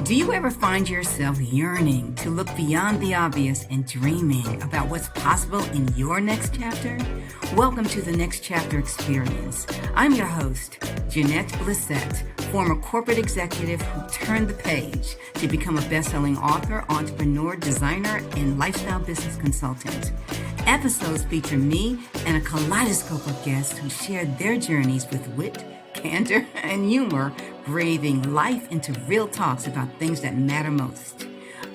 Do you ever find yourself yearning to look beyond the obvious and dreaming about what's possible in your next chapter? Welcome to the Next Chapter Experience. I'm your host, Janette Blissett, former corporate executive who turned the page to become a best-selling author, entrepreneur, designer, and lifestyle business consultant. Episodes feature me and a kaleidoscope of guests who share their journeys with wit, candor, and humor, breathing life into real talks about things that matter most.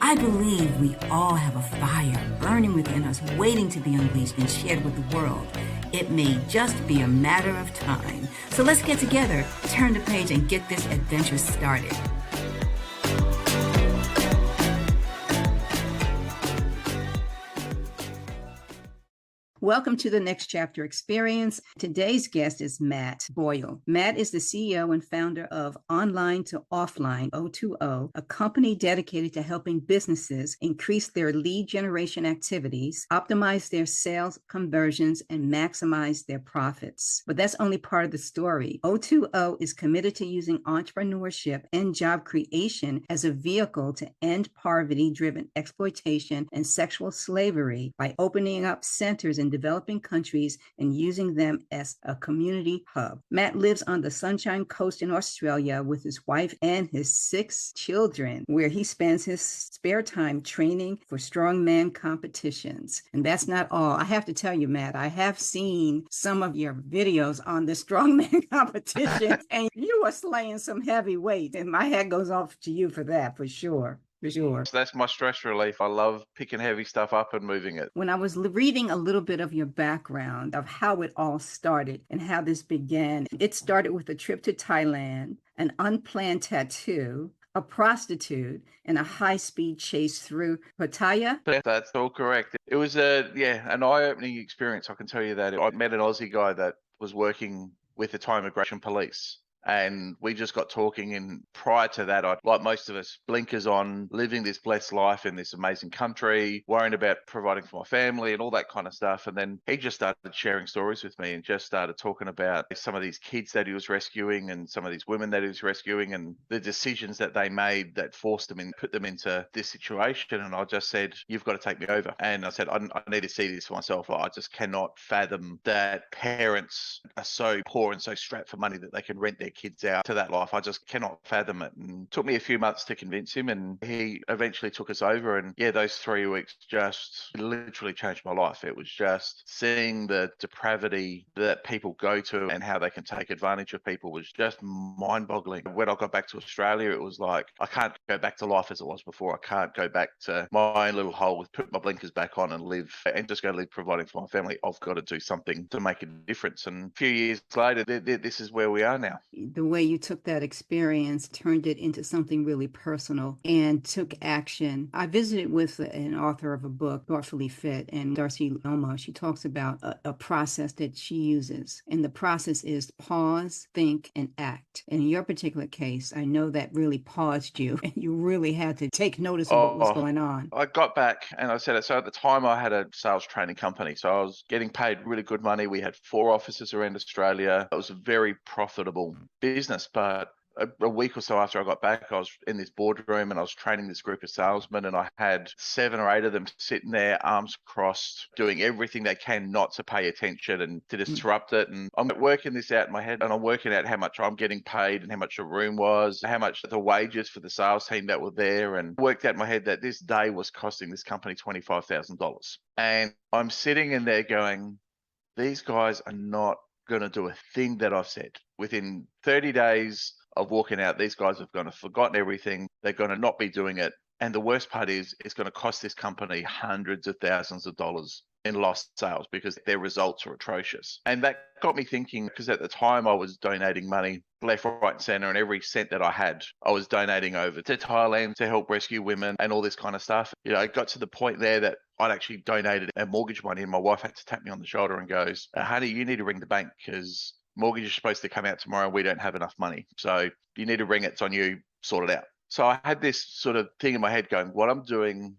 I believe we all have a fire burning within us, waiting to be unleashed and shared with the world. It may just be a matter of time. So let's get together, turn the page, and get this adventure started. Welcome to the Next Chapter Experience. Today's guest is Matt Boyle. Matt is the CEO and founder of Online to Offline, O2O, a company dedicated to helping businesses increase their lead generation activities, optimize their sales conversions, and maximize their profits. But that's only part of the story. O2O is committed to using entrepreneurship and job creation as a vehicle to end poverty-driven exploitation and sexual slavery by opening up centers in developing countries and using them as a community hub. Matt lives on the Sunshine Coast in Australia with his wife and his 6 children, where he spends his spare time training for strongman competitions. And that's not all. I have to tell you, Matt, I have seen some of your videos on the strongman competition, and you are slaying some heavy weight. And my hat goes off to you for that, for sure. For sure. So that's my stress relief. I love picking heavy stuff up and moving it. When I was reading a little bit of your background of how it all started and how this began, it started with a trip to Thailand, an unplanned tattoo, a prostitute, and a high-speed chase through Pattaya. That's all correct. It was an eye-opening experience. I can tell you that. I met an Aussie guy that was working with the Thai immigration police. And we just got talking, and prior to that, I'd, like most of us, blinkers on, living this blessed life in this amazing country, worrying about providing for my family and all that kind of stuff. And then he just started sharing stories with me and just started talking about some of these kids that he was rescuing and some of these women that he was rescuing and the decisions that they made that forced them and put them into this situation. And I just said, you've got to take me over. And I said, I need to see this for myself. I just cannot fathom that parents are so poor and so strapped for money that they can rent their kids out to that life. I just cannot fathom it. And it took me a few months to convince him, and he eventually took us over. And yeah, those 3 weeks just literally changed my life. It was just seeing the depravity that people go to and how they can take advantage of people was just mind-boggling. When I got back to Australia, it was like, I can't go back to life as it was before. I can't go back to my own little hole with put my blinkers back on and live and just go live providing for my family. I've got to do something to make a difference. And a few years later, this is where we are now. The way you took that experience, turned it into something really personal and took action. I visited with an author of a book, Thoughtfully Fit, and Darcy Elmo. She talks about a process that she uses. And the process is pause, think, and act. And in your particular case, I know that really paused you and you really had to take notice of what was going on. I got back and I said it. So at the time I had a sales training company. So I was getting paid really good money. We had 4 offices around Australia. It was a very profitable business, but a week or so after I got back, I was in this boardroom and I was training this group of salesmen, and I had 7 or 8 of them sitting there, arms crossed, doing everything they can not to pay attention and to disrupt it. And I'm working this out in my head, and I'm working out how much I'm getting paid and how much the room was, how much the wages for the sales team that were there, and worked out in my head that this day was costing this company $25,000. And I'm sitting in there going, these guys are not going to do a thing that I've said. Within 30 days of walking out, these guys have gone to forgotten everything. They're going to not be doing it. And the worst part is it's going to cost this company hundreds of thousands of dollars in lost sales because their results are atrocious. And that got me thinking, because at the time I was donating money left, right, and center, and every cent that I had, I was donating over to Thailand to help rescue women and all this kind of stuff. You know, it got to the point there that I'd actually donated a mortgage money, and my wife had to tap me on the shoulder and goes, honey, you need to ring the bank because mortgage is supposed to come out tomorrow and we don't have enough money. So you need to ring it. It's on you, sort it out. So I had this sort of thing in my head going, what I'm doing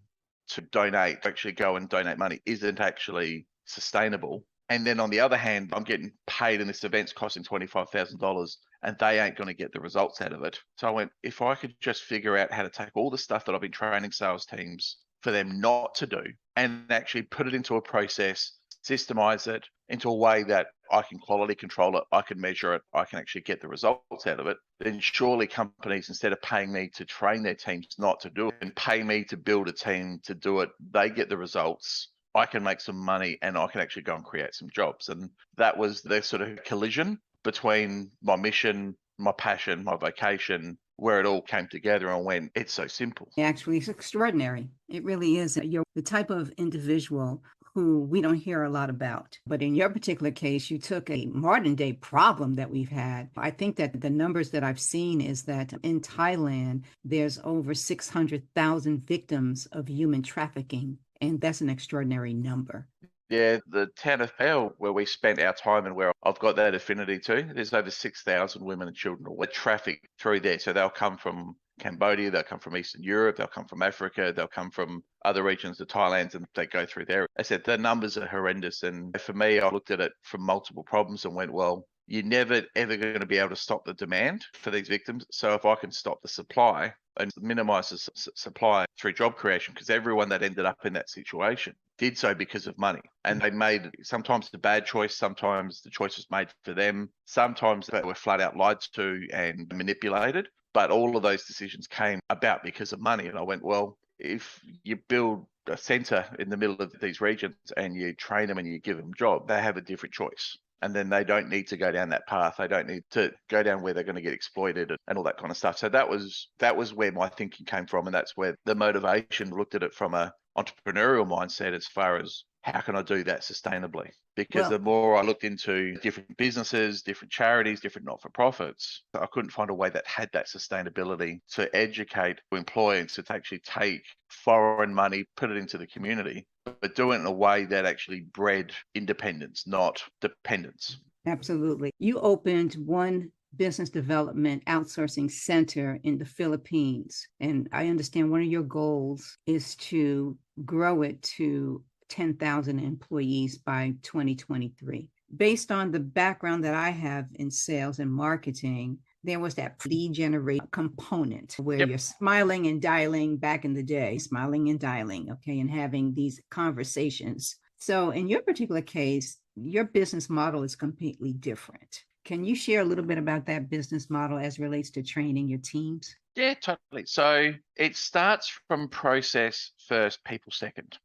to donate, actually go and donate money, isn't actually sustainable. And then on the other hand, I'm getting paid and this event's costing $25,000 and they ain't going to get the results out of it. So I went, if I could just figure out how to take all the stuff that I've been training sales teams for them not to do and actually put it into a process, systemize it into a way that I can quality control it, I can measure it, I can actually get the results out of it, then surely companies, instead of paying me to train their teams not to do it and pay me to build a team to do it, they get the results. I can make some money and I can actually go and create some jobs. And that was the sort of collision between my mission, my passion, my vocation, where it all came together and went, it's so simple. Actually, it's extraordinary. It really is. You're the type of individual who we don't hear a lot about. But in your particular case, you took a modern day problem that we've had. I think that the numbers that I've seen is that in Thailand, there's over 600,000 victims of human trafficking. And that's an extraordinary number. Yeah, the town of Pell, where we spent our time and where I've got that affinity to, there's over 6,000 women and children who are trafficked through there. So they'll come from Cambodia, they'll come from Eastern Europe, they'll come from Africa, they'll come from other regions of Thailand, and they go through there. I said, the numbers are horrendous. And for me, I looked at it from multiple problems and went, well, you're never, ever going to be able to stop the demand for these victims. So if I can stop the supply and minimize the supply through job creation, because everyone that ended up in that situation did so because of money. And they made sometimes the bad choice, sometimes the choice was made for them, sometimes they were flat out lied to and manipulated. But all of those decisions came about because of money. And I went, well, if you build a center in the middle of these regions and you train them and you give them a job, they have a different choice. And then they don't need to go down that path. They don't need to go down where they're going to get exploited and all that kind of stuff. So that was where my thinking came from. And that's where the motivation looked at it from a entrepreneurial mindset as far as how can I do that sustainably? Because the more I looked into different businesses, different charities, different not-for-profits, I couldn't find a way that had that sustainability to educate employees to actually take foreign money, put it into the community, but do it in a way that actually bred independence, not dependence. Absolutely. You opened one business development outsourcing center in the Philippines. And I understand one of your goals is to grow it to 10,000 employees by 2023. Based on the background that I have in sales and marketing, there was that lead generate component where you're smiling and dialing back in the day, smiling and dialing, okay, and having these conversations. So in your particular case, your business model is completely different. Can you share a little bit about that business model as it relates to training your teams? Yeah, totally. So it starts from process first, people second.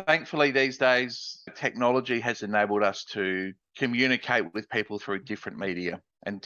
Thankfully, these days, technology has enabled us to communicate with people through different media and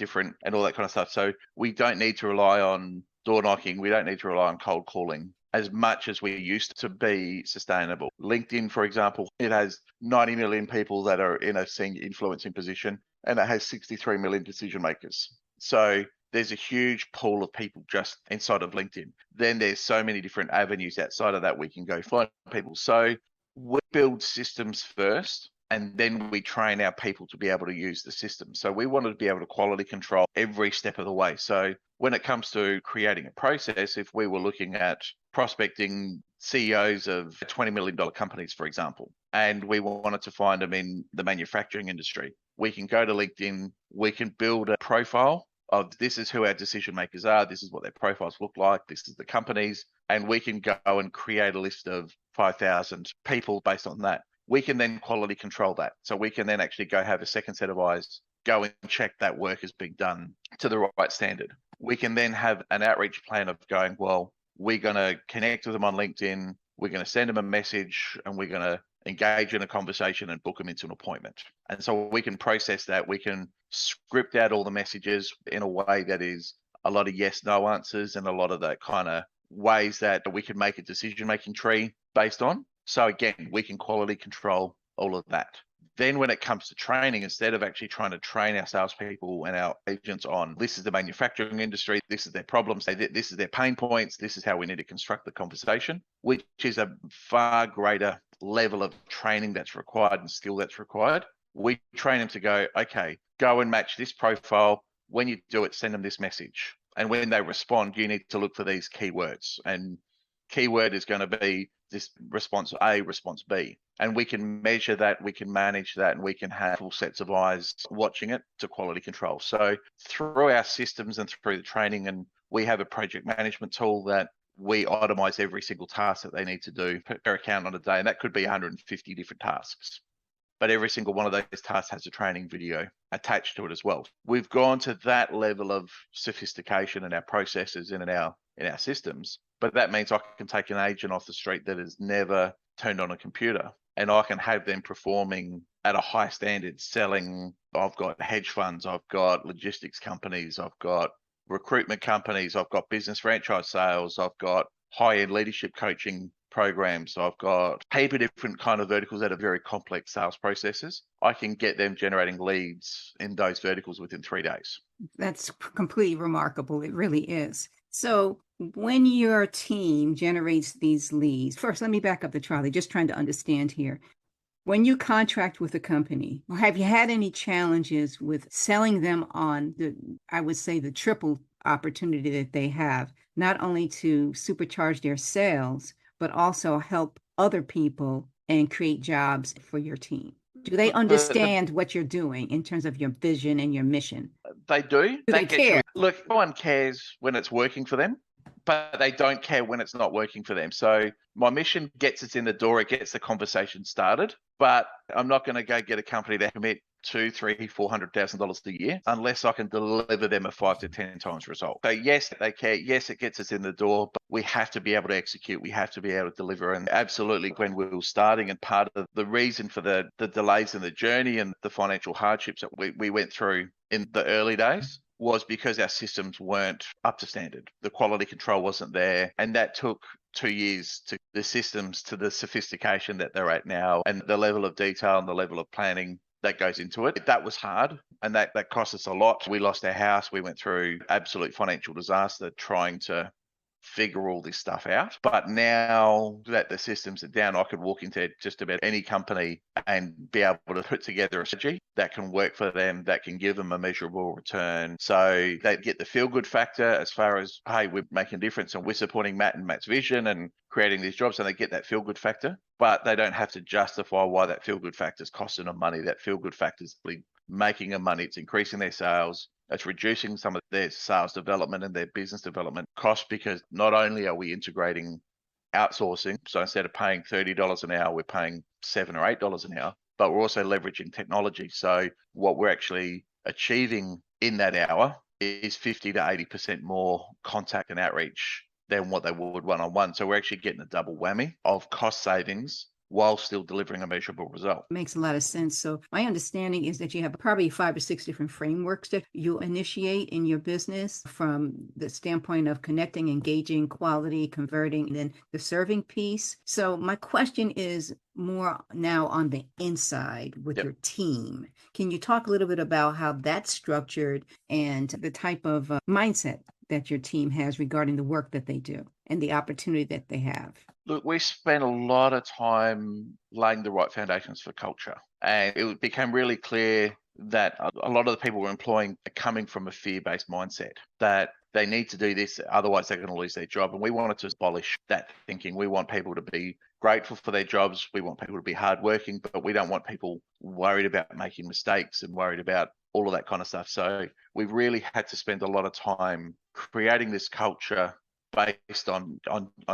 all that kind of stuff. So we don't need to rely on door knocking. We don't need to rely on cold calling as much as we used to be sustainable. LinkedIn, for example, it has 90 million people that are in a senior influencing position, and it has 63 million decision makers. So there's a huge pool of people just inside of LinkedIn. Then there's so many different avenues outside of that we can go find people. So we build systems first, and then we train our people to be able to use the system. So we wanted to be able to quality control every step of the way. So when it comes to creating a process, if we were looking at prospecting CEOs of $20 million companies, for example, and we wanted to find them in the manufacturing industry, we can go to LinkedIn, we can build a profile of this is who our decision makers are, this is what their profiles look like, this is the companies, and we can go and create a list of 5,000 people based on that. We can then quality control that. So we can then actually go have a second set of eyes, go and check that work is being done to the right standard. We can then have an outreach plan of going, well, we're going to connect with them on LinkedIn, we're going to send them a message, and we're going to engage in a conversation and book them into an appointment. And so we can process that. We can script out all the messages in a way that is a lot of yes, no answers and a lot of that kind of ways that we can make a decision-making tree based on. So again, we can quality control all of that. Then when it comes to training, instead of actually trying to train our salespeople and our agents on this is the manufacturing industry, this is their problems, this is their pain points, this is how we need to construct the conversation, which is a far greater level of training that's required and skill that's required. We train them to go, okay, go and match this profile. When you do it, send them this message. And when they respond, you need to look for these keywords. And keyword is going to be this response A, response B. And we can measure that, we can manage that, and we can have full sets of eyes watching it to quality control. So through our systems and through the training, and we have a project management tool that we itemize every single task that they need to do per account on a day. And that could be 150 different tasks. But every single one of those tasks has a training video attached to it as well. We've gone to that level of sophistication in our processes and in our systems. But that means I can take an agent off the street that has never turned on a computer, and I can have them performing at a high standard, selling. I've got hedge funds, I've got logistics companies, I've got recruitment companies, I've got business franchise sales, I've got high-end leadership coaching programs, I've got a heap of different kind of verticals that are very complex sales processes. I can get them generating leads in those verticals within 3 days. That's completely remarkable. It really is. So when your team generates these leads, first, let me back up the trolley, just trying to understand here. When you contract with a company, have you had any challenges with selling them on I would say, the triple opportunity that they have, not only to supercharge their sales, but also help other people and create jobs for your team? Do they understand what you're doing in terms of your vision and your mission? They do. They care? Look, no one cares when it's working for them, but they don't care when it's not working for them. So my mission gets us in the door, it gets the conversation started, but I'm not going to go get a company to commit $200,000, $300,000, $400,000 a year unless I can deliver them a 5 to 10 times result. So yes, they care. Yes, it gets us in the door, but we have to be able to execute. We have to be able to deliver. And absolutely, when we were starting, and part of the reason for the delays in the journey and the financial hardships that we went through in the early days was because our systems weren't up to standard. The quality control wasn't there. And that took 2 years to the systems to the sophistication that they're at now, and the level of detail and the level of planning that goes into it. That was hard, and that cost us a lot. We lost our house. We went through absolute financial disaster trying to figure all this stuff out. But now that the systems are down, I could walk into just about any company and be able to put together a strategy that can work for them, that can give them a measurable return. So they get the feel-good factor as far as, hey, we're making a difference and we're supporting Matt and Matt's vision and creating these jobs, and they get that feel-good factor. But they don't have to justify why that feel-good factor is costing them money. That feel-good factor is making them money. It's increasing their sales. It's reducing some of their sales development and their business development costs, because not only are we integrating outsourcing, so instead of paying $30 an hour, we're paying $7 or $8 an hour, but we're also leveraging technology. So what we're actually achieving in that hour is 50 to 80% more contact and outreach than what they would one-on-one. So we're actually getting a double whammy of cost savings while still delivering a measurable result. Makes a lot of sense. So my understanding is that you have probably 5 or 6 different frameworks that you initiate in your business, from the standpoint of connecting, engaging, quality, converting, and then the serving piece. So my question is more now on the inside with your team. Can you talk a little bit about how that's structured and the type of mindset that your team has regarding the work that they do and the opportunity that they have? Look, we spent a lot of time laying the right foundations for culture, and it became really clear that a lot of the people we're employing are coming from a fear-based mindset, that they need to do this, otherwise they're going to lose their job. And we wanted to abolish that thinking. We want people to be grateful for their jobs. We want people to be hardworking, but we don't want people worried about making mistakes and worried about all of that kind of stuff. So we really had to spend a lot of time creating this culture based on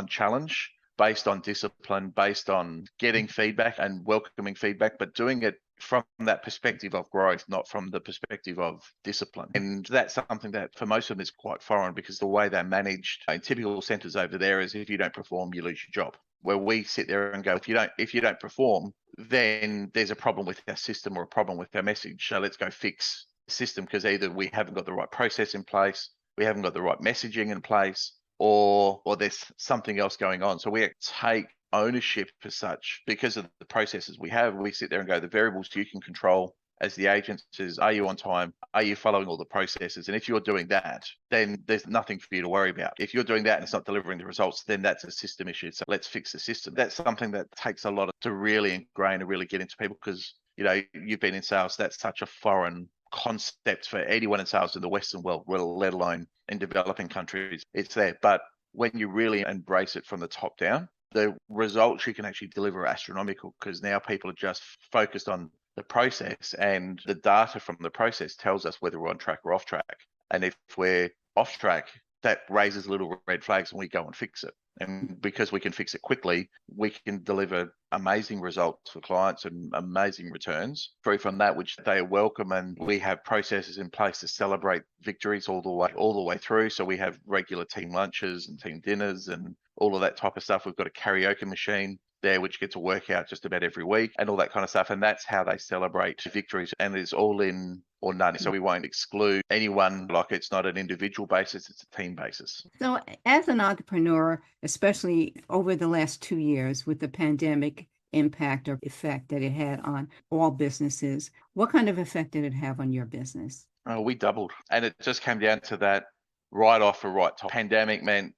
challenge, based on discipline, based on getting feedback and welcoming feedback, but doing it from that perspective of growth, not from the perspective of discipline. And that's something that for most of them is quite foreign, because the way they're managed in typical centers over there is, if you don't perform, you lose your job. Where we sit there and go, if you don't perform, then there's a problem with our system or a problem with our message. So let's go fix the system, because either we haven't got the right process in place, we haven't got the right messaging in place, or there's something else going on. So we take ownership as such because of the processes we have. We sit there and go, the variables you can control as the agent is, are you on time? Are you following all the processes? And if you're doing that, then there's nothing for you to worry about. If you're doing that and it's not delivering the results, then that's a system issue. So let's fix the system. That's something that takes a lot to really ingrain and really get into people, because, you know, you've been in sales. That's such a foreign concept for anyone in sales in the Western world, let alone in developing countries. It's there. But when you really embrace it from the top down, the results you can actually deliver are astronomical, because now people are just focused on the process, and the data from the process tells us whether we're on track or off track. And if we're off track, that raises little red flags and we go and fix it. And because we can fix it quickly, we can deliver amazing results for clients and amazing returns through from that, which they are welcome. And we have processes in place to celebrate victories all the way through. So we have regular team lunches and team dinners and all of that type of stuff. We've got a karaoke machine there, which gets a workout just about every week and all that kind of stuff. And that's how they celebrate victories. And it's all in or none. So we won't exclude anyone. Like, it's not an individual basis, it's a team basis. So as an entrepreneur, especially over the last 2 years with the pandemic impact or effect that it had on all businesses, what kind of effect did it have on your business? We doubled. And it just came down to that right offer, right time. Pandemic meant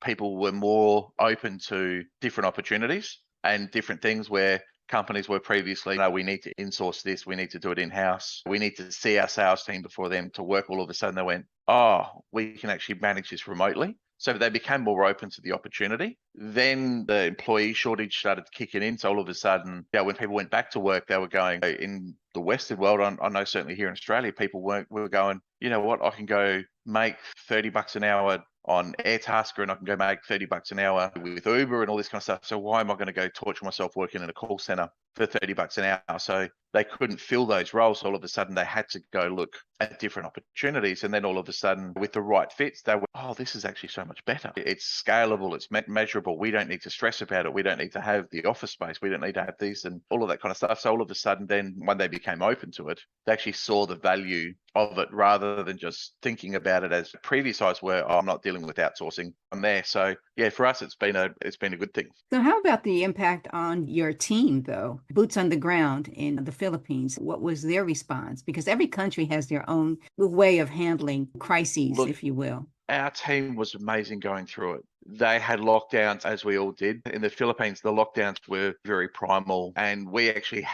people were more open to different opportunities and different things where companies were previously, no, we need to insource this, we need to do it in-house, we need to see our sales team before them to work. All of a sudden they went, oh, we can actually manage this remotely. So they became more open to the opportunity. Then the employee shortage started kicking in. So all of a sudden, when people went back to work, they were going, in the Western world, I know certainly here in Australia, people were going, you know what, I can go make $30 an hour on Airtasker, and I can go make $30 an hour with Uber and all this kind of stuff. So why am I going to go torture myself working in a call center for $30 an hour? So they couldn't fill those roles. So all of a sudden they had to go look at different opportunities. And then all of a sudden, with the right fits, they were, oh, this is actually so much better. It's scalable. It's measurable. We don't need to stress about it. We don't need to have the office space. We don't need to have these and all of that kind of stuff. So all of a sudden, then when they became open to it, they actually saw the value of it, rather than just thinking about it as previous eyes were, oh, I'm not dealing with outsourcing. I'm there. So yeah, for us, it's been a good thing. So how about the impact on your team, though? Boots on the ground in the Philippines. What was their response? Because every country has their own way of handling crises, if you will. Our team was amazing going through it. They had lockdowns, as we all did. In the Philippines, the lockdowns were very primal, and we actually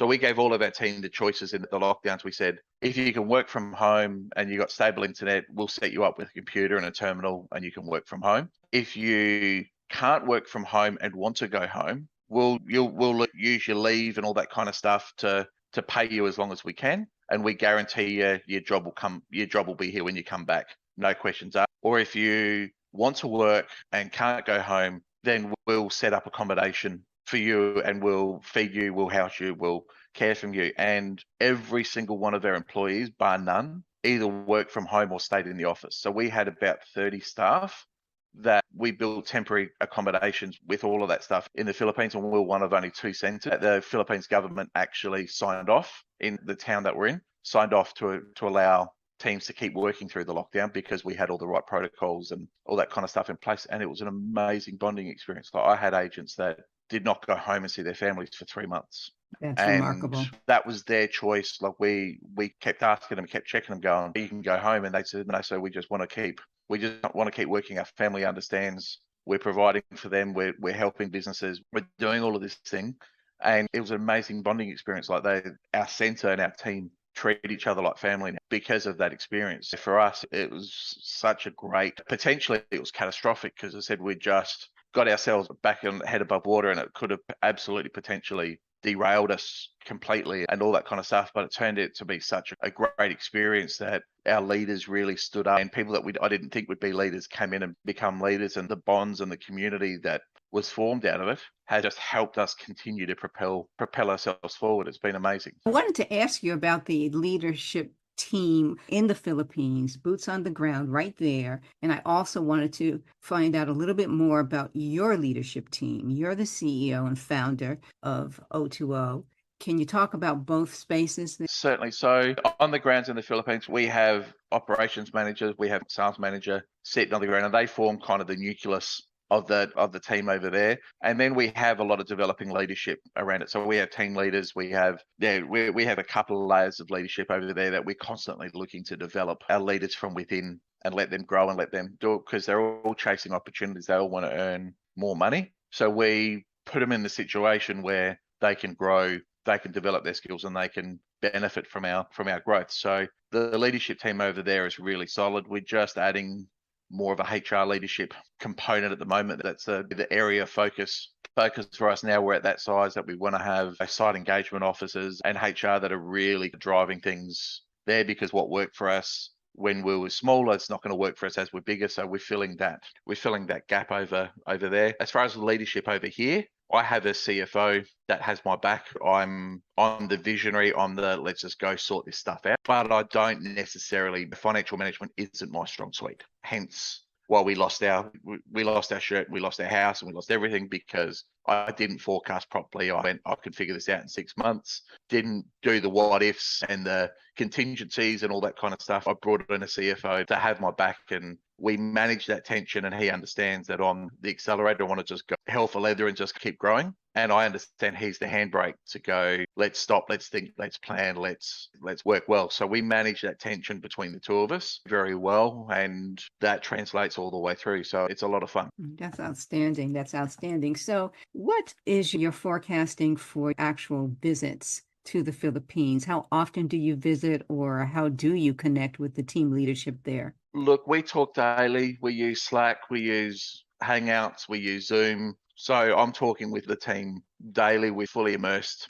we gave all of our team the choices in the lockdowns. We said, if you can work from home and you got stable internet, we'll set you up with a computer and a terminal and you can work from home. If you can't work from home and want to go home, we'll use your leave and all that kind of stuff to pay you as long as we can. And we guarantee your job will be here when you come back. No questions asked. Or if you want to work and can't go home, then we'll set up accommodation for you and we'll feed you, we'll house you, we'll care for you. And every single one of our employees, bar none, either worked from home or stayed in the office. So we had about 30 staff that we built temporary accommodations with all of that stuff in the Philippines, and we were one of only 2 centres. The Philippines government actually signed off, in the town that we're in, signed off to allow teams to keep working through the lockdown, because we had all the right protocols and all that kind of stuff in place. And it was an amazing bonding experience. Like, I had agents that did not go home and see their families for 3 months. That's remarkable. That was their choice. Like, we kept asking them, kept checking them, going, you can go home. And they said, no, so we just want to keep working. Our family understands. We're providing for them. We're helping businesses. We're doing all of this thing. And it was an amazing bonding experience. Like, our centre and our team treat each other like family now because of that experience. For us, it was such a great, potentially it was catastrophic, because I said we just got ourselves back on head above water, and it could have absolutely potentially derailed us completely and all that kind of stuff. But it turned out to be such a great experience that our leaders really stood up, and people that I didn't think would be leaders came in and become leaders, and the bonds and the community that was formed out of it has just helped us continue to propel ourselves forward. It's been amazing. I wanted to ask you about the leadership team in the Philippines, boots on the ground right there. And I also wanted to find out a little bit more about your leadership team. You're the CEO and founder of O2O. Can you talk about both spaces? Certainly. So on the grounds in the Philippines, we have operations managers, we have sales manager sitting on the ground, and they form kind of the nucleus of the team over there. And then we have a lot of developing leadership around it. So we have team leaders, we have a couple of layers of leadership over there that we're constantly looking to develop our leaders from within and let them grow and let them do it, because they're all chasing opportunities. They all want to earn more money. So we put them in the situation where they can grow, they can develop their skills, and they can benefit from our growth. So the leadership team over there is really solid. We're just adding more of a HR leadership component at the moment. That's the area of focus for us now. We're at that size that we want to have site engagement officers and HR that are really driving things there, because what worked for us when we were smaller, it's not going to work for us as we're bigger. So we're filling that gap over there. As far as leadership over here, I have a CFO that has my back. I'm the visionary. I'm the let's just go sort this stuff out. But I don't necessarily, financial management isn't my strong suite. Hence why we lost our shirt, we lost our house, and we lost everything, because I didn't forecast properly. I could figure this out in 6 months. Didn't do the what ifs and the contingencies and all that kind of stuff. I brought in a CFO to have my back, and we manage that tension, and he understands that on the accelerator, I want to just go hell for leather and just keep growing. And I understand he's the handbrake to go, let's stop, let's think, let's plan, let's work well. So we manage that tension between the two of us very well, and that translates all the way through. So it's a lot of fun. That's outstanding. That's outstanding. So what is your forecasting for actual visits to the Philippines? How often do you visit, or how do you connect with the team leadership there? Look, we talk daily. We use Slack, we use Hangouts, we use Zoom. So I'm talking with the team daily. We're fully immersed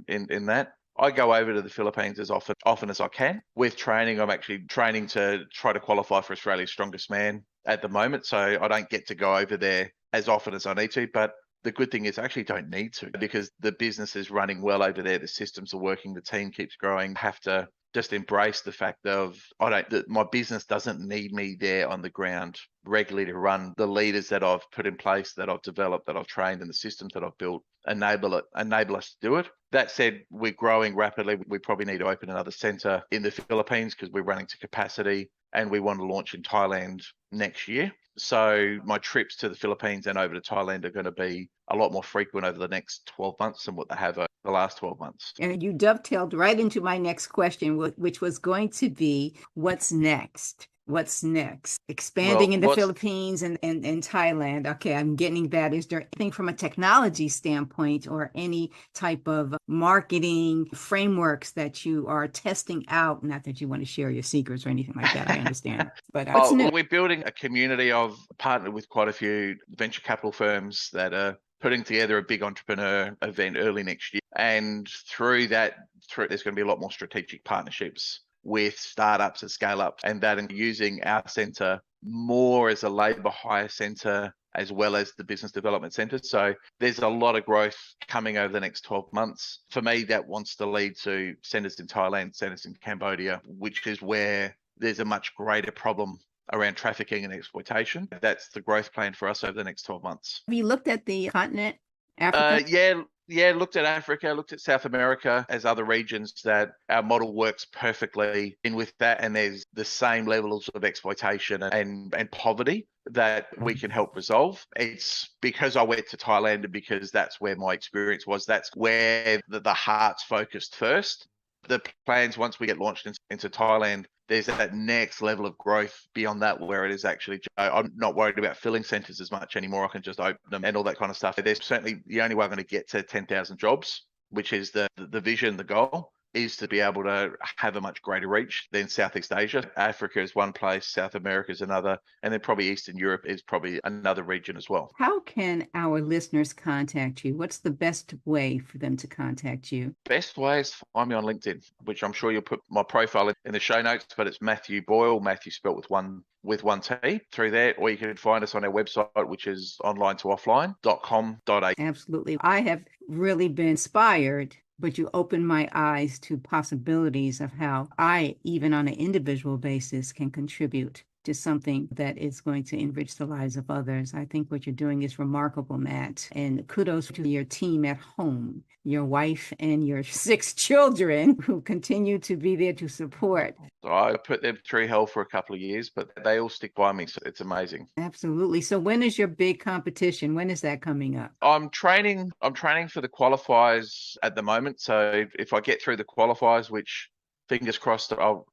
in that. I go over to the Philippines as often as I can. With training, I'm actually training to try to qualify for Australia's Strongest Man at the moment. So I don't get to go over there as often as I need to. But the good thing is I actually don't need to, because the business is running well over there. The systems are working. The team keeps growing. I have to just embrace the fact of my business doesn't need me there on the ground regularly to run. The leaders that I've put in place, that I've developed, that I've trained, and the systems that I've built enable us to do it. That said, we're growing rapidly. We probably need to open another center in the Philippines because we're running to capacity, and we want to launch in Thailand next year. So my trips to the Philippines and over to Thailand are going to be a lot more frequent over the next 12 months than what they have over the last 12 months. And you dovetailed right into my next question, which was going to be, what's next? What's next? Expanding in the Philippines and Thailand. Okay, I'm getting that. Is there anything from a technology standpoint or any type of marketing frameworks that you are testing out? Not that you want to share your secrets or anything like that, I understand. But we're building a community. I've partnered with quite a few venture capital firms that are putting together a big entrepreneur event early next year. And through that, there's going to be a lot more strategic partnerships with startups and scale-ups, and that, and using our center more as a labor hire center as well as the business development center. So there's a lot of growth coming over the next 12 months. For me, that wants to lead to centers in Thailand, centers in Cambodia, which is where there's a much greater problem around trafficking and exploitation. That's the growth plan for us over the next 12 months. Have you looked at the continent, Africa? Yeah, looked at Africa, looked at South America as other regions that our model works perfectly in with that. And there's the same levels of exploitation and poverty that we can help resolve. It's because I went to Thailand and because that's where my experience was. That's where the heart's focused first. The plans, once we get launched into Thailand, there's that next level of growth beyond that, where it is actually, I'm not worried about filling centers as much anymore. I can just open them and all that kind of stuff. There's certainly, the only way I'm going to get to 10,000 jobs, which is the vision, the goal, is to be able to have a much greater reach than Southeast Asia. Africa is one place, South America is another, and then probably Eastern Europe is probably another region as well. How can our listeners contact you? What's the best way for them to contact you? Best way is to find me on LinkedIn, which I'm sure you'll put my profile in the show notes, but it's Matthew Boyle, Matthew spelt with one T through there, or you can find us on our website, which is online2offline.com.au. Absolutely. I have really been inspired, but you opened my eyes to possibilities of how I, even on an individual basis, can contribute to something that is going to enrich the lives of others. I think what you're doing is remarkable, Matt. And kudos to your team at home, your wife and your 6 children who continue to be there to support. So I put them through hell for a couple of years, but they all stick by me. So it's amazing. Absolutely. So when is your big competition? When is that coming up? I'm training for the qualifiers at the moment. So if I get through the qualifiers, which fingers crossed I'll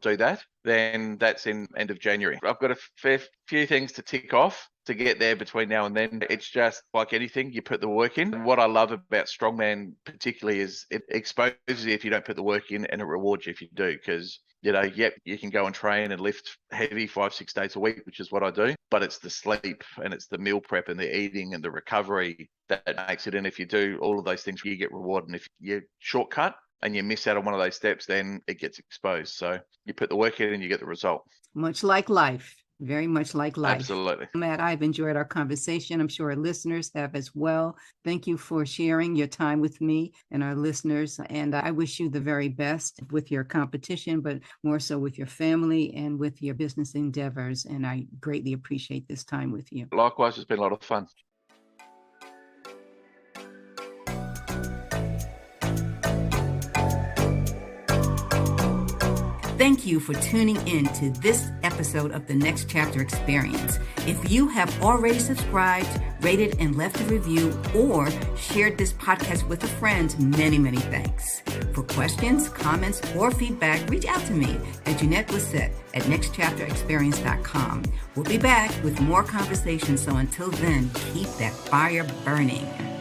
do that, then that's in end of January. I've got a fair few things to tick off to get there between now and then. It's just like anything, you put the work in. And what I love about Strongman particularly is it exposes you if you don't put the work in, and it rewards you if you do. Because, you can go and train and lift heavy 5-6 days a week, which is what I do. But it's the sleep and it's the meal prep and the eating and the recovery that makes it. And if you do all of those things, you get rewarded. And if you shortcut and you miss out on one of those steps, then it gets exposed. So you put the work in and you get the result. Much like life. Very much like life. Absolutely. Matt, I've enjoyed our conversation. I'm sure our listeners have as well. Thank you for sharing your time with me and our listeners. And I wish you the very best with your competition, but more so with your family and with your business endeavors. And I greatly appreciate this time with you. Likewise, it's been a lot of fun. Thank you for tuning in to this episode of the Next Chapter Experience. If you have already subscribed, rated, and left a review, or shared this podcast with a friend, many, many thanks. For questions, comments, or feedback, reach out to me at Janette at nextchapterexperience.com. We'll be back with more conversations, so until then, keep that fire burning.